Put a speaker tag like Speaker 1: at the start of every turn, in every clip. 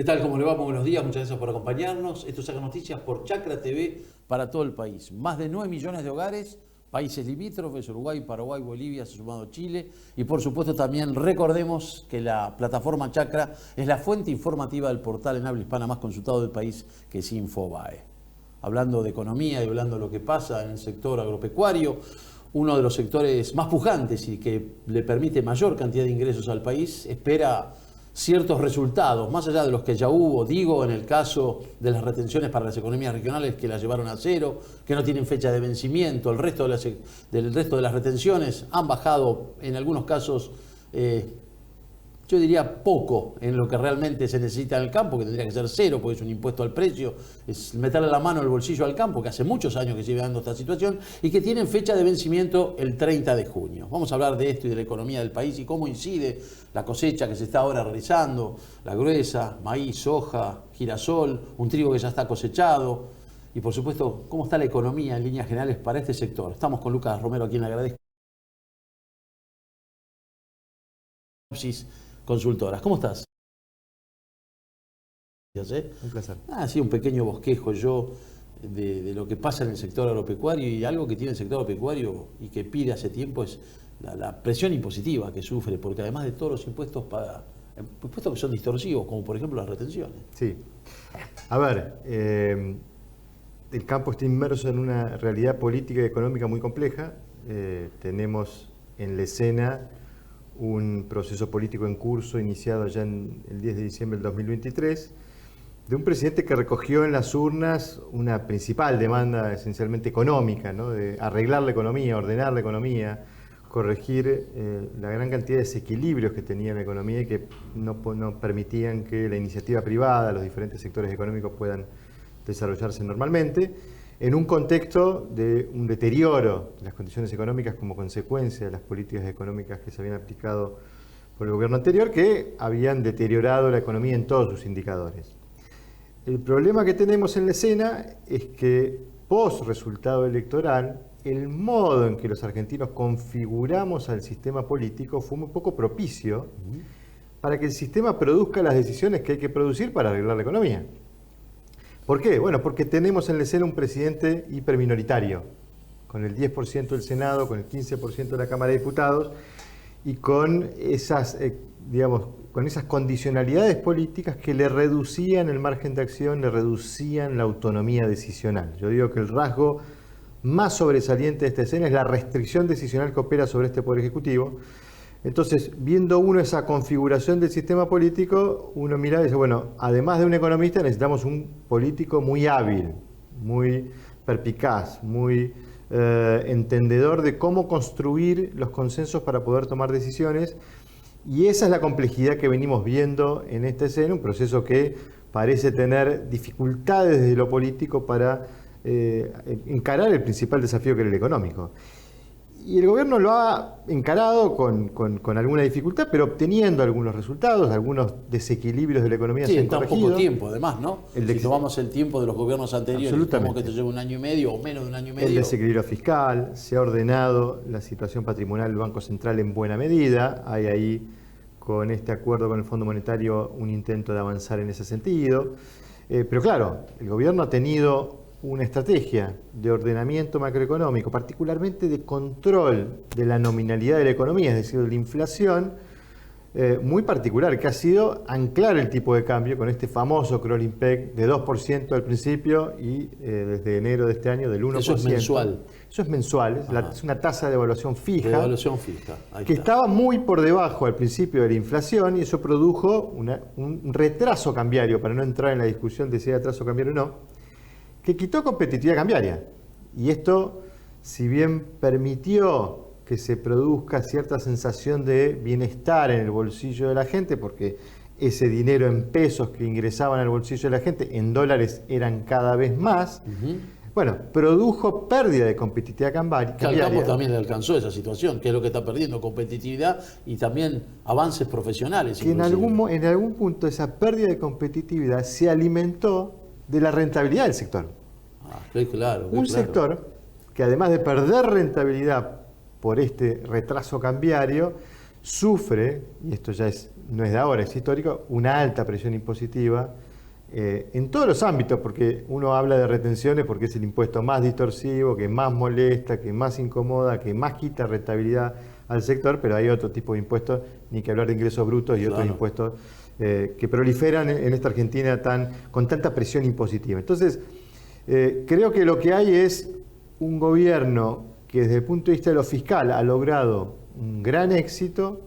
Speaker 1: tal? ¿Cómo le va? Muy buenos días, muchas gracias por acompañarnos. Esto saca noticias por Chacra TV para todo el país. Más de 9 millones de hogares, países limítrofes, Uruguay, Paraguay, Bolivia, se ha sumado Chile. Y por supuesto también recordemos que la plataforma Chacra es la fuente informativa del portal en habla hispana más consultado del país, que es Infobae. Hablando de economía y hablando de lo que pasa en el sector agropecuario, uno de los sectores más pujantes y que le permite mayor cantidad de ingresos al país, espera ciertos resultados, más allá de los que ya hubo, digo, en el caso de las retenciones para las economías regionales que las llevaron a cero, que no tienen fecha de vencimiento, el resto de las retenciones han bajado en algunos casos, yo diría poco en lo que realmente se necesita en el campo, que tendría que ser cero, porque es un impuesto al precio, es meterle la mano al bolsillo al campo, que hace muchos años que se lleva dando esta situación, y que tienen fecha de vencimiento el 30 de junio. Vamos a hablar de esto y de la economía del país y cómo incide la cosecha que se está ahora realizando, la gruesa, maíz, soja, girasol, un trigo que ya está cosechado, y por supuesto, cómo está la economía en líneas generales para este sector. Estamos con Lucas Romero, a quien le agradezco. Consultoras. ¿Cómo estás?
Speaker 2: Un placer.
Speaker 1: Sí, un pequeño bosquejo yo de lo que pasa en el sector agropecuario, y algo que tiene el sector agropecuario y que pide hace tiempo es la presión impositiva que sufre, porque además de todos los impuestos paga impuestos que son distorsivos, como por ejemplo las retenciones.
Speaker 2: Sí. A ver, el campo está inmerso en una realidad política y económica muy compleja. Tenemos en la escena un proceso político en curso iniciado ya en el 10 de diciembre del 2023, de un presidente que recogió en las urnas una principal demanda esencialmente económica, ¿no? De arreglar la economía, ordenar la economía, corregir la gran cantidad de desequilibrios que tenía la economía y que no permitían que la iniciativa privada, los diferentes sectores económicos puedan desarrollarse normalmente, en un contexto de un deterioro de las condiciones económicas como consecuencia de las políticas económicas que se habían aplicado por el gobierno anterior, que habían deteriorado la economía en todos sus indicadores. El problema que tenemos en la escena es que post resultado electoral, el modo en que los argentinos configuramos al sistema político fue muy poco propicio para que el sistema produzca las decisiones que hay que producir para arreglar la economía. ¿Por qué? Bueno, porque tenemos en la escena un presidente hiperminoritario, con el 10% del Senado, con el 15% de la Cámara de Diputados, y con esas, con esas condicionalidades políticas que le reducían el margen de acción, le reducían la autonomía decisional. Yo digo que el rasgo más sobresaliente de esta escena es la restricción decisional que opera sobre este Poder Ejecutivo. Entonces, viendo uno esa configuración del sistema político, uno mira y dice, bueno, además de un economista necesitamos un político muy hábil, muy perspicaz, muy entendedor de cómo construir los consensos para poder tomar decisiones. Y esa es la complejidad que venimos viendo en esta escena, un proceso que parece tener dificultades desde lo político para encarar el principal desafío, que era el económico. Y el gobierno lo ha encarado con alguna dificultad, pero obteniendo algunos resultados, algunos desequilibrios de la economía se han corregido.
Speaker 1: Sí, en tan poco tiempo, además, ¿no? Si tomamos el tiempo de los gobiernos anteriores, como que te lleva un año y medio o menos de un año y medio.
Speaker 2: El desequilibrio fiscal, se ha ordenado la situación patrimonial del Banco Central en buena medida. Hay ahí, con este acuerdo con el Fondo Monetario, un intento de avanzar en ese sentido. Pero claro, el gobierno ha tenido una estrategia de ordenamiento macroeconómico, particularmente de control de la nominalidad de la economía, es decir, de la inflación, muy particular, que ha sido anclar el tipo de cambio con este famoso crawling peg de 2% al principio y desde enero de este año del 1%.
Speaker 1: Eso es mensual.
Speaker 2: Eso es mensual, es una tasa de evaluación fija.
Speaker 1: De evaluación fija.
Speaker 2: Que estaba muy por debajo al principio de la inflación, y eso produjo un retraso cambiario, para no entrar en la discusión de si era retraso cambiario o no, que quitó competitividad cambiaria. Y esto, si bien permitió que se produzca cierta sensación de bienestar en el bolsillo de la gente, porque ese dinero en pesos que ingresaban al bolsillo de la gente en dólares eran cada vez más, bueno, produjo pérdida de competitividad cambiaria.
Speaker 1: Que al campo también le alcanzó esa situación, que es lo que está perdiendo, competitividad y también avances profesionales.
Speaker 2: Que en algún punto esa pérdida de competitividad se alimentó de la rentabilidad del sector.
Speaker 1: Claro.
Speaker 2: Un sector que, además de perder rentabilidad por este retraso cambiario, sufre, y esto ya no es de ahora, es histórico, una alta presión impositiva en todos los ámbitos, porque uno habla de retenciones porque es el impuesto más distorsivo, que más molesta, que más incomoda, que más quita rentabilidad al sector, pero hay otro tipo de impuestos, ni que hablar de ingresos brutos y otros impuestos que proliferan en esta Argentina con tanta presión impositiva. Entonces, creo que lo que hay es un gobierno que desde el punto de vista de lo fiscal ha logrado un gran éxito.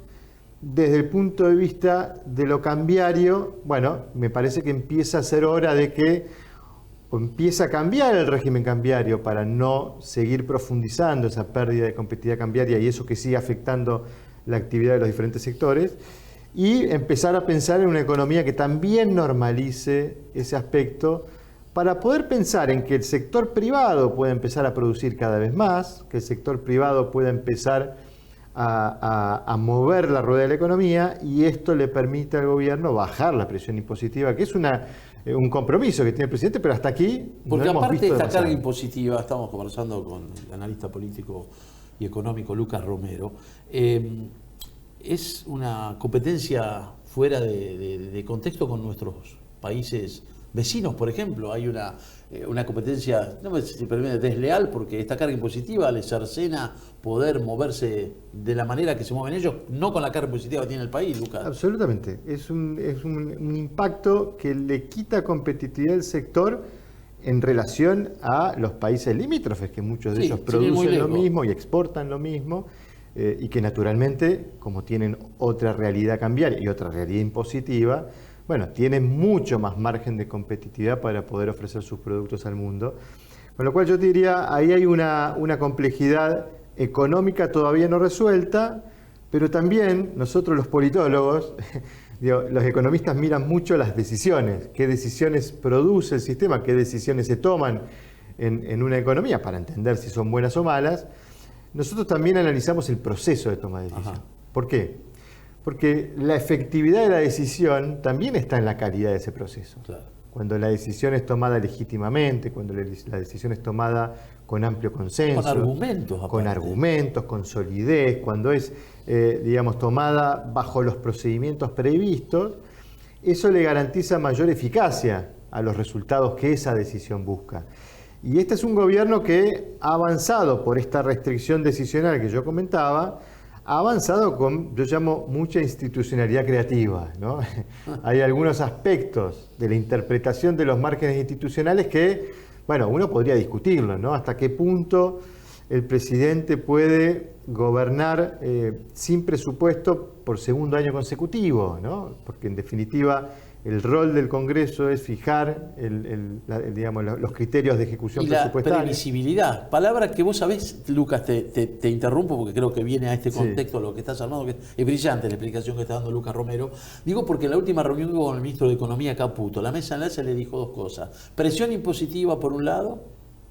Speaker 2: Desde el punto de vista de lo cambiario, bueno, me parece que empieza a ser hora de que empiece a cambiar el régimen cambiario para no seguir profundizando esa pérdida de competitividad cambiaria y eso que sigue afectando la actividad de los diferentes sectores, y empezar a pensar en una economía que también normalice ese aspecto para poder pensar en que el sector privado pueda empezar a producir cada vez más, que el sector privado pueda empezar a mover la rueda de la economía, y esto le permite al gobierno bajar la presión impositiva, que es un compromiso que tiene el presidente, pero hasta aquí
Speaker 1: porque
Speaker 2: no hemos
Speaker 1: aparte de
Speaker 2: visto
Speaker 1: esta
Speaker 2: demasiado.
Speaker 1: carga impositiva, estamos conversando con el analista político y económico Lucas Romero, es una competencia fuera de contexto con nuestros países vecinos, por ejemplo. Hay una competencia, no me sé si permite, desleal, porque esta carga impositiva le cercena poder moverse de la manera que se mueven ellos, no con la carga impositiva que tiene el país, Lucas.
Speaker 2: Absolutamente. Es un impacto que le quita competitividad al sector en relación a los países limítrofes, que muchos de ellos producen lo mismo y exportan lo mismo, y que naturalmente, como tienen otra realidad cambiaria y otra realidad impositiva, bueno, tienen mucho más margen de competitividad para poder ofrecer sus productos al mundo. Con lo cual yo te diría, ahí hay una complejidad económica todavía no resuelta, pero también nosotros los politólogos, los economistas miran mucho las decisiones, qué decisiones produce el sistema, qué decisiones se toman en una economía para entender si son buenas o malas. Nosotros también analizamos el proceso de toma de decisión.
Speaker 1: Ajá.
Speaker 2: ¿Por qué? Porque la efectividad de la decisión también está en la calidad de ese proceso.
Speaker 1: Claro.
Speaker 2: Cuando la decisión es tomada legítimamente, cuando la decisión es tomada con amplio consenso.
Speaker 1: Con argumentos, aparte.
Speaker 2: Con argumentos, con solidez, cuando es, digamos, tomada bajo los procedimientos previstos, eso le garantiza mayor eficacia a los resultados que esa decisión busca. Y este es un gobierno que ha avanzado por esta restricción decisional que yo comentaba, ha avanzado con, yo llamo, mucha institucionalidad creativa, ¿no? Hay algunos aspectos de la interpretación de los márgenes institucionales que, bueno, uno podría discutirlo, ¿no? Hasta qué punto el presidente puede gobernar sin presupuesto por segundo año consecutivo, ¿no? Porque en definitiva el rol del Congreso es fijar digamos, los criterios de ejecución presupuestaria.
Speaker 1: La previsibilidad, palabra que vos sabés, Lucas, te interrumpo porque creo que viene a este contexto lo que estás armando, que es brillante la explicación que está dando Lucas Romero. Digo porque en la última reunión con el ministro de Economía, Caputo, la mesa enlace le dijo dos cosas: presión impositiva por un lado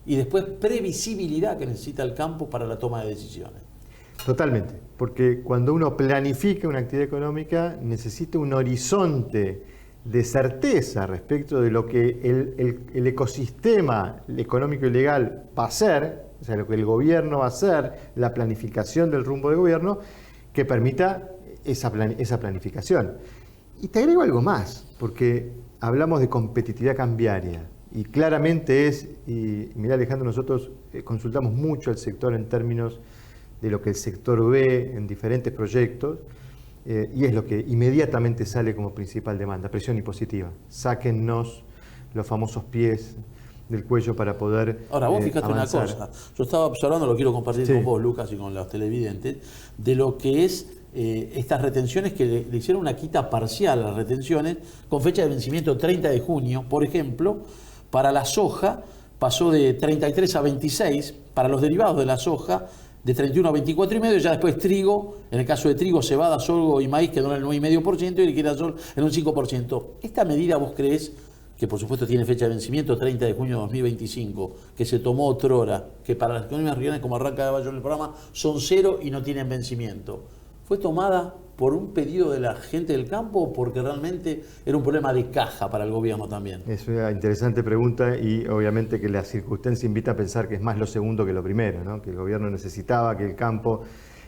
Speaker 1: y después previsibilidad que necesita el campo para la toma de decisiones.
Speaker 2: Totalmente, porque cuando uno planifica una actividad económica necesita un horizonte de certeza respecto de lo que el ecosistema económico y legal va a hacer, o sea, lo que el gobierno va a hacer, la planificación del rumbo de gobierno, que permita esa planificación. Y te agrego algo más, porque hablamos de competitividad cambiaria, y claramente y mira Alejandro, nosotros consultamos mucho al sector en términos de lo que el sector ve en diferentes proyectos, y es lo que inmediatamente sale como principal demanda: presión impositiva. Sáquennos los famosos pies del cuello para poder
Speaker 1: Ahora, vos fíjate
Speaker 2: avanzar.
Speaker 1: una cosa, yo estaba observando, lo quiero compartir con vos, Lucas, y con los televidentes, de lo que es estas retenciones que le hicieron una quita parcial a las retenciones con fecha de vencimiento 30 de junio, por ejemplo. Para la soja pasó de 33 a 26, para los derivados de la soja de 31 a 24,5, ya después trigo, en el caso de trigo, cebada, sorgo y maíz quedó en el 9,5% y el girasol en un 5%. ¿Esta medida vos creés, que por supuesto tiene fecha de vencimiento 30 de junio de 2025, que se tomó otrora, que para las economías regionales, como arranca de Bayo en el programa, son cero y no tienen vencimiento, fue tomada por un pedido de la gente del campo o porque realmente era un problema de caja para el gobierno también?
Speaker 2: Es una interesante pregunta, y obviamente que la circunstancia invita a pensar que es más lo segundo que lo primero, ¿no? Que el gobierno necesitaba que el campo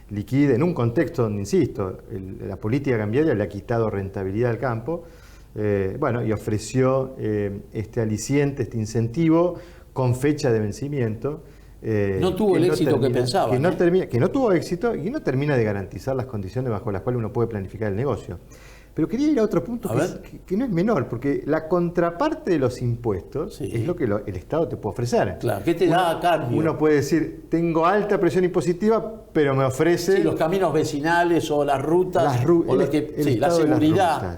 Speaker 2: liquide en un contexto donde, insisto, la política cambiaria le ha quitado rentabilidad al campo, y ofreció este aliciente, este incentivo con fecha de vencimiento.
Speaker 1: No tuvo el éxito que pensaba.
Speaker 2: Que no tuvo éxito y no termina de garantizar las condiciones bajo las cuales uno puede planificar el negocio. Pero quería ir a otro punto que no es menor, porque la contraparte de los impuestos es lo que el Estado te puede ofrecer.
Speaker 1: Claro, ¿qué te da a cambio?
Speaker 2: Uno puede decir, tengo alta presión impositiva, pero me ofrece...
Speaker 1: Sí, los caminos vecinales o las rutas, la seguridad.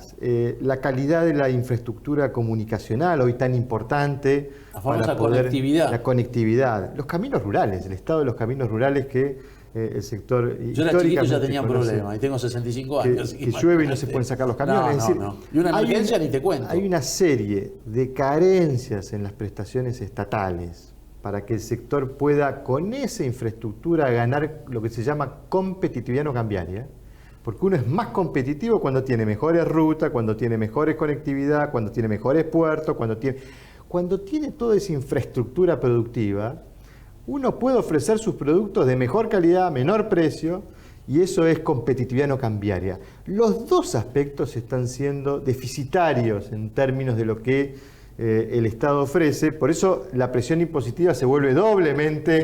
Speaker 2: La calidad de la infraestructura comunicacional, hoy tan importante.
Speaker 1: La famosa conectividad.
Speaker 2: La conectividad. Los caminos rurales, el estado de los caminos rurales que... el sector
Speaker 1: yo era chiquito ya tenía problemas y tengo 65 años.
Speaker 2: Que llueve y no se pueden sacar los camiones.
Speaker 1: Y una emergencia ni te cuento.
Speaker 2: Hay una serie de carencias en las prestaciones estatales para que el sector pueda con esa infraestructura ganar lo que se llama competitividad no cambiaria. Porque uno es más competitivo cuando tiene mejores rutas, cuando tiene mejores conectividad, cuando tiene mejores puertos, cuando tiene toda esa infraestructura productiva. Uno puede ofrecer sus productos de mejor calidad, a menor precio, y eso es competitividad no cambiaria. Los dos aspectos están siendo deficitarios en términos de lo que el Estado ofrece, por eso la presión impositiva se vuelve doblemente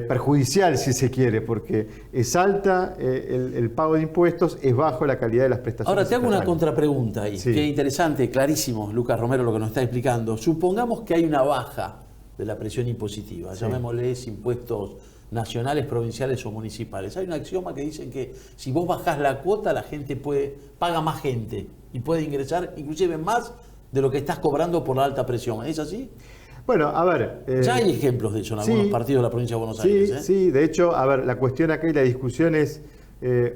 Speaker 2: perjudicial, si se quiere, porque es alta el pago de impuestos, es bajo la calidad de las prestaciones.
Speaker 1: Ahora te hago una contrapregunta ahí, qué interesante, clarísimo, Lucas Romero, lo que nos está explicando. Supongamos que hay una baja de la presión impositiva, llamémosles impuestos nacionales, provinciales o municipales. Hay un axioma que dicen que si vos bajás la cuota, la gente paga más gente y puede ingresar inclusive más de lo que estás cobrando por la alta presión. ¿Es así?
Speaker 2: Bueno, a ver...
Speaker 1: ya hay ejemplos de eso en algunos partidos de la provincia de Buenos Aires.
Speaker 2: Sí, de hecho, a ver, la cuestión acá y la discusión es,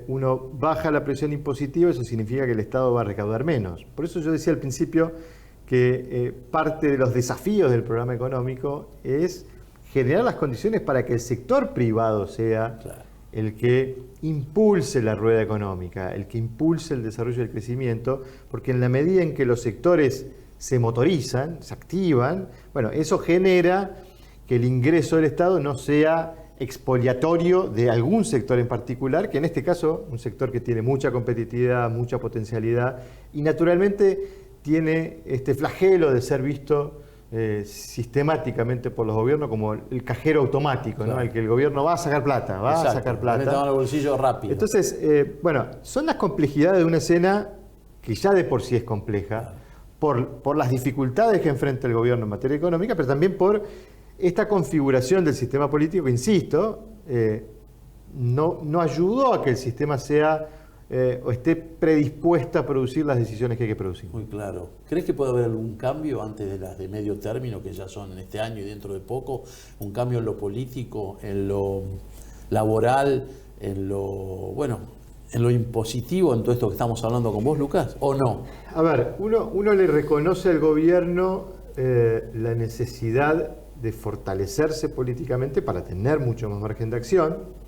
Speaker 2: uno baja la presión impositiva, eso significa que el Estado va a recaudar menos. Por eso yo decía al principio que parte de los desafíos del programa económico es generar las condiciones para que el sector privado sea el que impulse la rueda económica, el que impulse el desarrollo y el crecimiento, porque en la medida en que los sectores se motorizan, se activan, eso genera que el ingreso del Estado no sea expoliatorio de algún sector en particular, que en este caso un sector que tiene mucha competitividad, mucha potencialidad y naturalmente tiene este flagelo de ser visto sistemáticamente por los gobiernos como el cajero automático, ¿no? El que el gobierno va a sacar plata, a sacar plata.
Speaker 1: Le el bolsillo rápido.
Speaker 2: Entonces, son las complejidades de una escena que ya de por sí es compleja, por las dificultades que enfrenta el gobierno en materia económica, pero también por esta configuración del sistema político que, insisto, no ayudó a que el sistema sea o esté predispuesta a producir las decisiones que hay que producir.
Speaker 1: Muy claro. ¿Crees que puede haber algún cambio antes de las de medio término, que ya son en este año y dentro de poco? Un cambio en lo político, en lo laboral, en lo impositivo, en todo esto que estamos hablando con vos, Lucas, ¿o no?
Speaker 2: A ver, uno le reconoce al gobierno la necesidad de fortalecerse políticamente para tener mucho más margen de acción.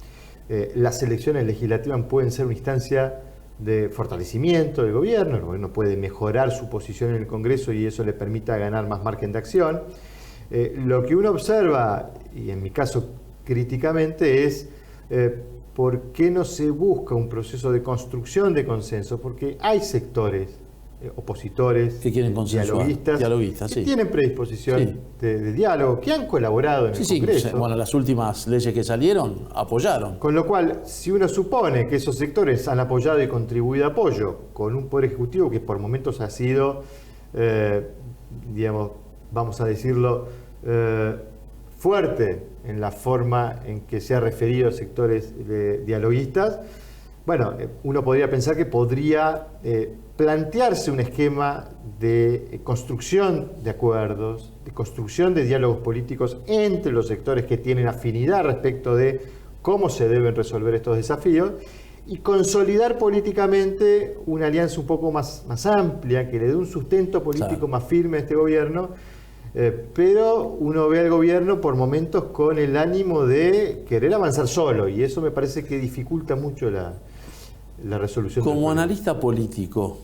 Speaker 2: Las elecciones legislativas pueden ser una instancia de fortalecimiento del gobierno. El gobierno puede mejorar su posición en el Congreso y eso le permita ganar más margen de acción. Lo que uno observa, y en mi caso críticamente, es por qué no se busca un proceso de construcción de consenso, porque hay sectores opositores,
Speaker 1: que quieren dialoguistas,
Speaker 2: que tienen predisposición de diálogo, que han colaborado en el Congreso.
Speaker 1: Bueno, las últimas leyes que salieron apoyaron.
Speaker 2: Con lo cual, si uno supone que esos sectores han apoyado y contribuido a apoyo con un Poder Ejecutivo que por momentos ha sido, vamos a decirlo, fuerte en la forma en que se ha referido a sectores dialoguistas, uno podría pensar que podría plantearse un esquema de construcción de acuerdos, de construcción de diálogos políticos entre los sectores que tienen afinidad respecto de cómo se deben resolver estos desafíos y consolidar políticamente una alianza un poco más amplia que le dé un sustento político más firme a este gobierno, pero uno ve al gobierno por momentos con el ánimo de querer avanzar solo y eso me parece que dificulta mucho la resolución.
Speaker 1: Como analista político,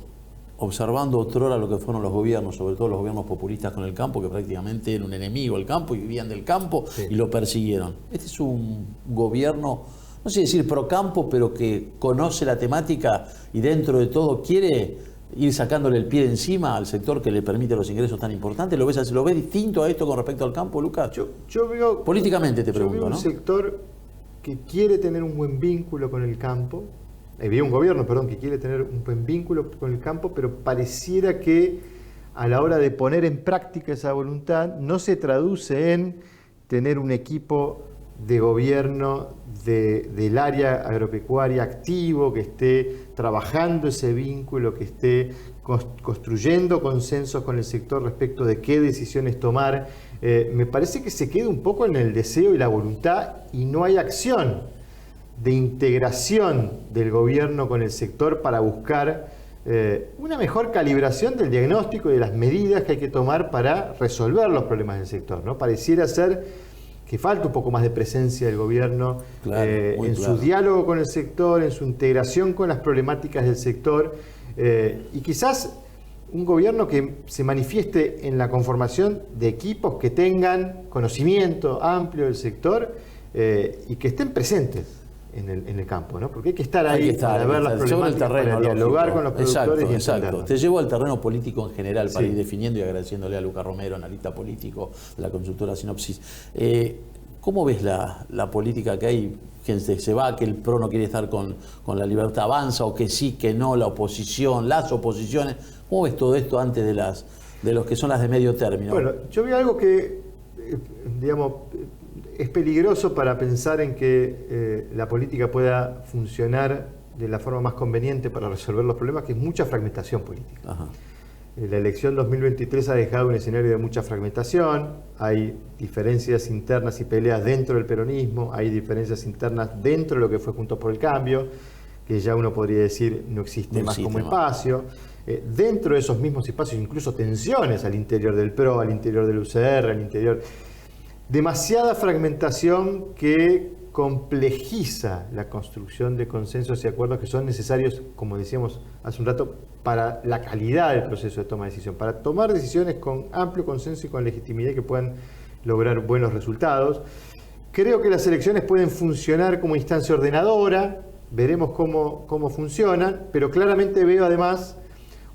Speaker 1: observando otrora lo que fueron los gobiernos, sobre todo los gobiernos populistas con el campo, que prácticamente era un enemigo el campo y vivían del campo y lo persiguieron. Este es un gobierno no sé decir pro campo, pero que conoce la temática y dentro de todo quiere ir sacándole el pie de encima al sector que le permite los ingresos tan importantes? ¿Lo ves distinto a esto con respecto al campo, Lucas?
Speaker 2: Yo veo...
Speaker 1: Políticamente te pregunto,
Speaker 2: yo veo un sector que quiere tener un buen vínculo con el campo. Había un gobierno, que quiere tener un buen vínculo con el campo, pero pareciera que a la hora de poner en práctica esa voluntad no se traduce en tener un equipo de gobierno del área agropecuaria activo, que esté trabajando ese vínculo, que esté construyendo consensos con el sector respecto de qué decisiones tomar. Me parece que se queda un poco en el deseo y la voluntad y no hay acción de integración del gobierno con el sector para buscar una mejor calibración del diagnóstico y de las medidas que hay que tomar para resolver los problemas del sector, ¿no? Pareciera ser que falta un poco más de presencia del gobierno en su diálogo con el sector, en su integración con las problemáticas del sector, y quizás un gobierno que se manifieste en la conformación de equipos que tengan conocimiento amplio del sector y que estén presentes en el campo, ¿no? Porque hay que estar ahí para ver las problemáticas, para dialogar con los productores.
Speaker 1: Exacto. Te llevo al terreno político en general para ir definiendo y agradeciéndole a Lucas Romero, analista político de la consultora Sinopsis. ¿Cómo ves la política que hay? Que se va, que el PRO no quiere estar con la Libertad Avanza, o que sí, que no, la oposición, las oposiciones. ¿Cómo ves todo esto antes de los que son las de medio término?
Speaker 2: Bueno, yo veo algo que, digamos, es peligroso para pensar en que la política pueda funcionar de la forma más conveniente para resolver los problemas, que es mucha fragmentación política.
Speaker 1: Ajá.
Speaker 2: La elección 2023 ha dejado un escenario de mucha fragmentación, hay diferencias internas y peleas dentro del peronismo, hay diferencias internas dentro de lo que fue Juntos por el Cambio, que ya uno podría decir no existe más como espacio. Dentro de esos mismos espacios incluso tensiones al interior del PRO, al interior del UCR, al interior... Demasiada fragmentación que complejiza la construcción de consensos y acuerdos que son necesarios, como decíamos hace un rato, para la calidad del proceso de toma de decisión, para tomar decisiones con amplio consenso y con legitimidad que puedan lograr buenos resultados. Creo que las elecciones pueden funcionar como instancia ordenadora, veremos cómo funcionan, pero claramente veo además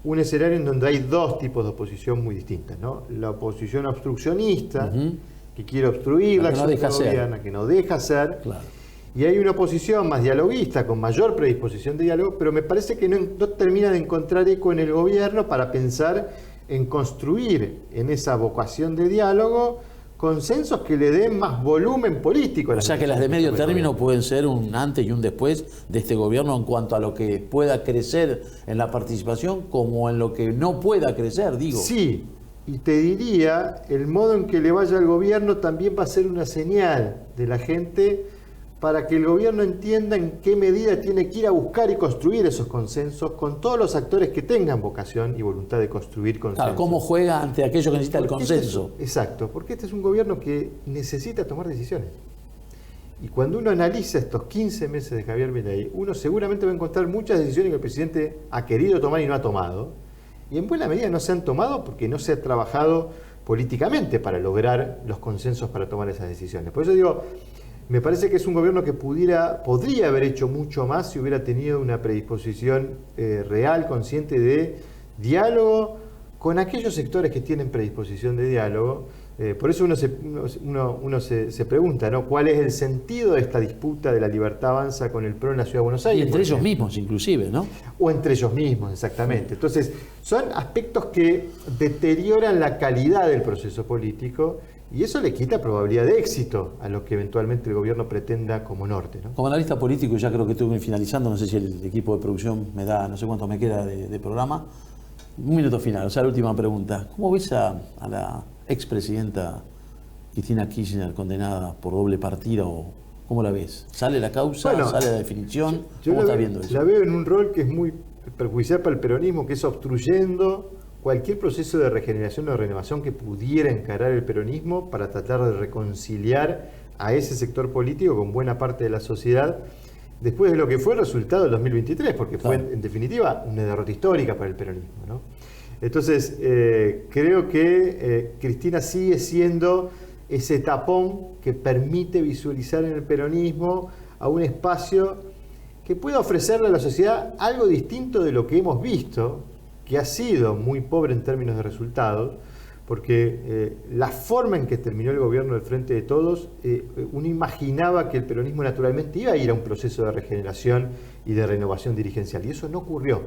Speaker 2: un escenario en donde hay dos tipos de oposición muy distintas, ¿no? La oposición obstruccionista, que quiere obstruir la acción gobierno, que no deja hacer, claro. Y hay una oposición más dialoguista, con mayor predisposición de diálogo, pero me parece que no termina de encontrar eco en el gobierno para pensar en construir en esa vocación de diálogo consensos que le den más volumen político.
Speaker 1: O sea que las de medio término pueden ser un antes y un después de este gobierno en cuanto a lo que pueda crecer en la participación como en lo que no pueda crecer, digo.
Speaker 2: Sí. Y te diría, el modo en que le vaya al gobierno también va a ser una señal de la gente para que el gobierno entienda en qué medida tiene que ir a buscar y construir esos consensos con todos los actores que tengan vocación y voluntad de construir consensos.
Speaker 1: Claro, ¿cómo juega ante aquello que necesita el consenso?
Speaker 2: Exacto, porque este es un gobierno que necesita tomar decisiones. Y cuando uno analiza estos 15 meses de Javier Milei, uno seguramente va a encontrar muchas decisiones que el presidente ha querido tomar y no ha tomado. Y en buena medida no se han tomado porque no se ha trabajado políticamente para lograr los consensos para tomar esas decisiones. Por eso digo, me parece que es un gobierno que podría haber hecho mucho más si hubiera tenido una predisposición real, consciente de diálogo con aquellos sectores que tienen predisposición de diálogo. Por eso uno se pregunta, ¿no? ¿Cuál es el sentido de esta disputa de la Libertad Avanza con el PRO en la Ciudad de Buenos Aires?
Speaker 1: Y entre ellos mismos inclusive, ¿no?
Speaker 2: O entre ellos mismos, exactamente. Entonces, son aspectos que deterioran la calidad del proceso político y eso le quita probabilidad de éxito a lo que eventualmente el gobierno pretenda como norte, ¿no?
Speaker 1: Como analista político, ya creo que estoy finalizando, no sé si el equipo de producción me da, no sé cuánto me queda de programa. Un minuto final, o sea, la última pregunta. ¿Cómo ves a la expresidenta Cristina Kirchner condenada por doble partida? ¿O cómo la ves? ¿Sale la causa? Bueno, ¿sale la definición? ¿Cómo estás viendo eso?
Speaker 2: La veo en un rol que es muy perjudicial para el peronismo, que es obstruyendo cualquier proceso de regeneración o renovación que pudiera encarar el peronismo para tratar de reconciliar a ese sector político con buena parte de la sociedad después de lo que fue el resultado del 2023, porque fue en definitiva una derrota histórica para el peronismo, ¿no? Entonces, creo que Cristina sigue siendo ese tapón que permite visualizar en el peronismo a un espacio que pueda ofrecerle a la sociedad algo distinto de lo que hemos visto, que ha sido muy pobre en términos de resultados, porque la forma en que terminó el gobierno del Frente de Todos, uno imaginaba que el peronismo naturalmente iba a ir a un proceso de regeneración y de renovación dirigencial, y eso no ocurrió.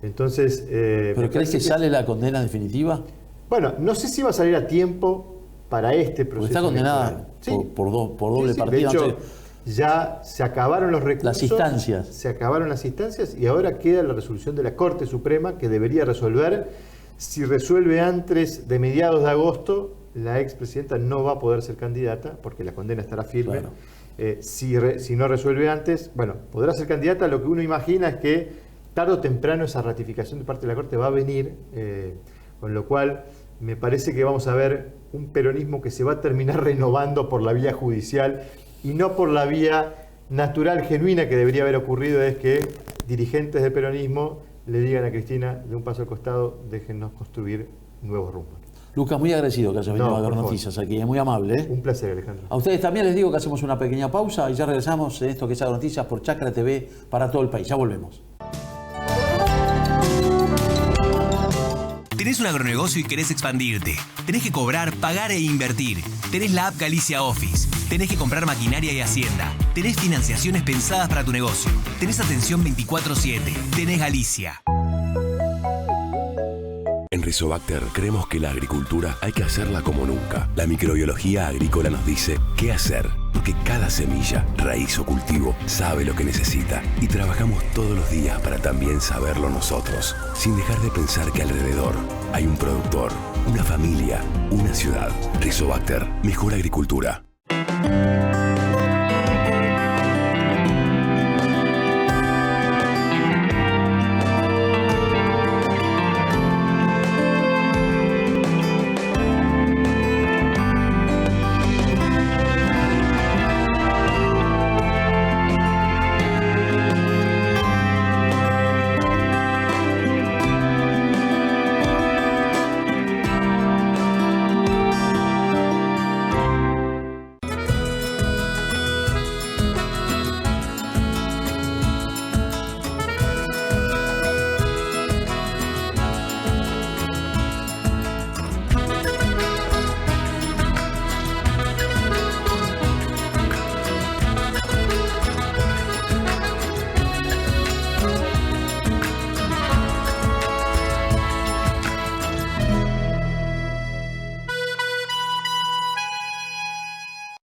Speaker 2: Entonces,
Speaker 1: ¿pero crees que sale la condena definitiva?
Speaker 2: Bueno, no sé si va a salir a tiempo para este proceso.
Speaker 1: Porque está condenada por doble partida.
Speaker 2: De hecho, ya se acabaron los recursos.
Speaker 1: Las instancias.
Speaker 2: Se acabaron las instancias y ahora queda la resolución de la Corte Suprema, que debería resolver. Si resuelve antes de mediados de agosto, la expresidenta no va a poder ser candidata, porque la condena estará firme. Claro. Si no resuelve antes, bueno, podrá ser candidata. Lo que uno imagina es que tarde o temprano esa ratificación de parte de la Corte va a venir, con lo cual me parece que vamos a ver un peronismo que se va a terminar renovando por la vía judicial y no por la vía natural, genuina, que debería haber ocurrido, es que dirigentes del peronismo le digan a Cristina, de un paso al costado, déjennos construir nuevos rumbos.
Speaker 1: Lucas, muy agradecido que hayas venido a dar noticias aquí, es muy amable.
Speaker 2: Un placer, Alejandro.
Speaker 1: A ustedes también les digo que hacemos una pequeña pausa y ya regresamos en esto que es Hago Noticias por Chacra TV para todo el país. Ya volvemos.
Speaker 3: Tenés un agronegocio y querés expandirte. Tenés que cobrar, pagar e invertir. Tenés la app Galicia Office. Tenés que comprar maquinaria y hacienda. Tenés financiaciones pensadas para tu negocio. Tenés atención 24/7. Tenés Galicia.
Speaker 4: En Rizobacter creemos que la agricultura hay que hacerla como nunca. La microbiología agrícola nos dice qué hacer, porque cada semilla, raíz o cultivo sabe lo que necesita. Y trabajamos todos los días para también saberlo nosotros, sin dejar de pensar que alrededor hay un productor, una familia, una ciudad. Rizobacter, mejor agricultura.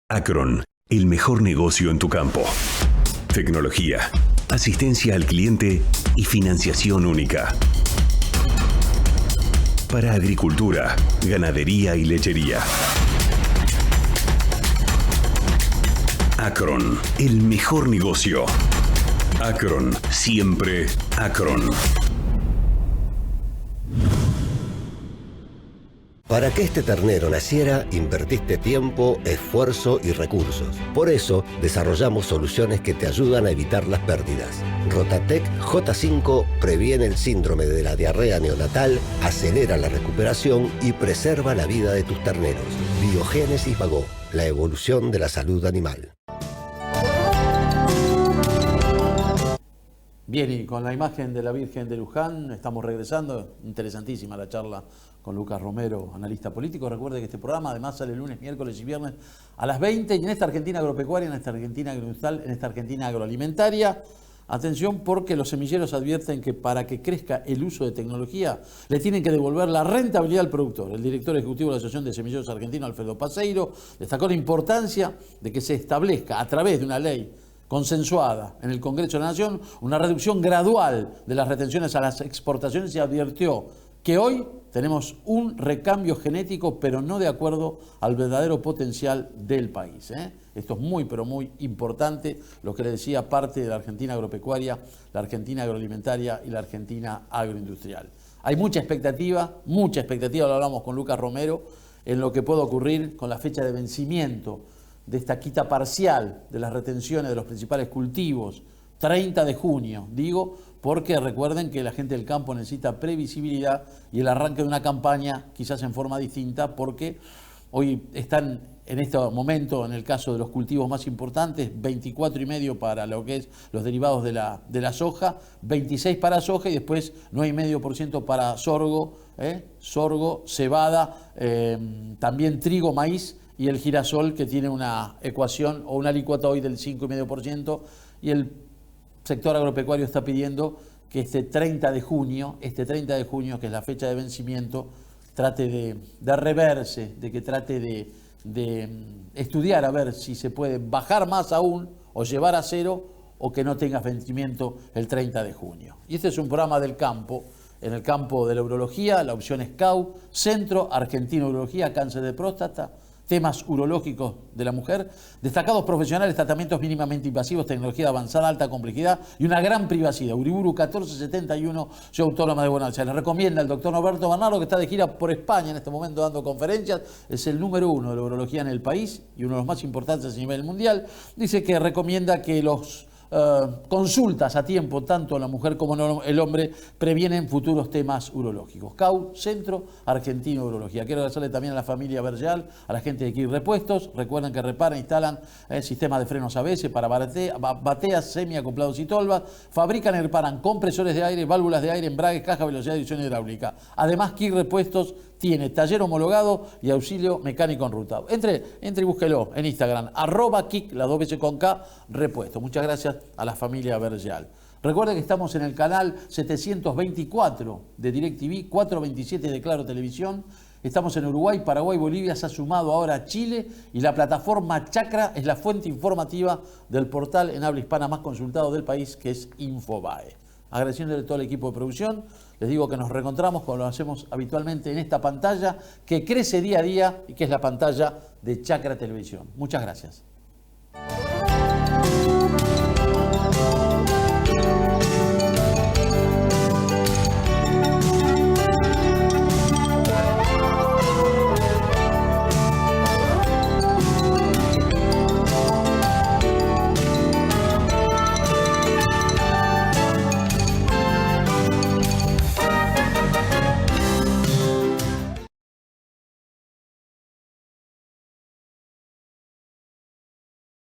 Speaker 4: Acron, el mejor negocio en tu campo. Tecnología, asistencia al cliente y financiación única. Para agricultura, ganadería y lechería. Acron, el mejor negocio. Acron, siempre Acron.
Speaker 5: Para que este ternero naciera, invertiste tiempo, esfuerzo y recursos. Por eso, desarrollamos soluciones que te ayudan a evitar las pérdidas. Rotatec J5 previene el síndrome de la diarrea neonatal, acelera la recuperación y preserva la vida de tus terneros. Biogénesis Bagó, la evolución de la salud animal.
Speaker 1: Bien, y con la imagen de la Virgen de Luján estamos regresando. Interesantísima la charla con Lucas Romero, analista político. Recuerde que este programa además sale lunes, miércoles y viernes a las 20 y en esta Argentina agropecuaria, en esta Argentina agroindustrial, en esta Argentina agroalimentaria. Atención, porque los semilleros advierten que para que crezca el uso de tecnología le tienen que devolver la rentabilidad al productor. El director ejecutivo de la Asociación de Semilleros Argentinos, Alfredo Paseiro, destacó la importancia de que se establezca a través de una ley consensuada en el Congreso de la Nación una reducción gradual de las retenciones a las exportaciones y advirtió que hoy tenemos un recambio genético, pero no de acuerdo al verdadero potencial del país. Esto es muy, pero muy importante, lo que le decía parte de la Argentina agropecuaria, la Argentina agroalimentaria y la Argentina agroindustrial. Hay mucha expectativa, lo hablamos con Lucas Romero, en lo que puede ocurrir con la fecha de vencimiento de esta quita parcial de las retenciones de los principales cultivos, 30 de junio, digo, porque recuerden que la gente del campo necesita previsibilidad y el arranque de una campaña quizás en forma distinta, porque hoy están en este momento, en el caso de los cultivos más importantes, 24,5 para lo que es los derivados de la soja, 26 para soja y después 9,5% para sorgo, cebada, también trigo, maíz y el girasol, que tiene una ecuación o una alícuota hoy del 5,5%, y el sector agropecuario está pidiendo que este 30 de junio, que es la fecha de vencimiento, trate de reverse, de que trate de estudiar a ver si se puede bajar más aún o llevar a cero, o que no tenga vencimiento el 30 de junio. Y este es un programa del campo. En el campo de la urología, la opción es CAU, Centro Argentino de Urología, cáncer de próstata, temas urológicos de la mujer, destacados profesionales, tratamientos mínimamente invasivos, tecnología de avanzada, alta complejidad y una gran privacidad. Uriburu 1471, Ciudad Autónoma de Buenos Aires. Le recomienda el doctor Norberto Bernardo, que está de gira por España en este momento dando conferencias. Es el número 1 de la urología en el país y uno de los más importantes a nivel mundial. Dice que recomienda que los consultas a tiempo, tanto la mujer como el hombre, previenen futuros temas urológicos. CAU, Centro Argentino de Urología. Quiero agradecerle también a la familia Bergeal, a la gente de Kir Repuestos. Recuerden que reparan, instalan sistemas de frenos ABS para bateas, semiacoplados y tolvas. Fabrican y reparan compresores de aire, válvulas de aire, embragues, caja, velocidad de dirección hidráulica. Además, Kir Repuestos tiene taller homologado y auxilio mecánico enrutado. Entre y búsquelo en Instagram, @Kik, las 2 veces con K, Repuesto. Muchas gracias a la familia Bergeal. Recuerden que estamos en el canal 724 de DirecTV, 427 de Claro Televisión. Estamos en Uruguay, Paraguay, Bolivia, se ha sumado ahora Chile, y la plataforma Chacra es la fuente informativa del portal en habla hispana más consultado del país, que es Infobae. Agradeciéndole a todo el equipo de producción, les digo que nos reencontramos como lo hacemos habitualmente en esta pantalla que crece día a día y que es la pantalla de Chacra Televisión. Muchas gracias.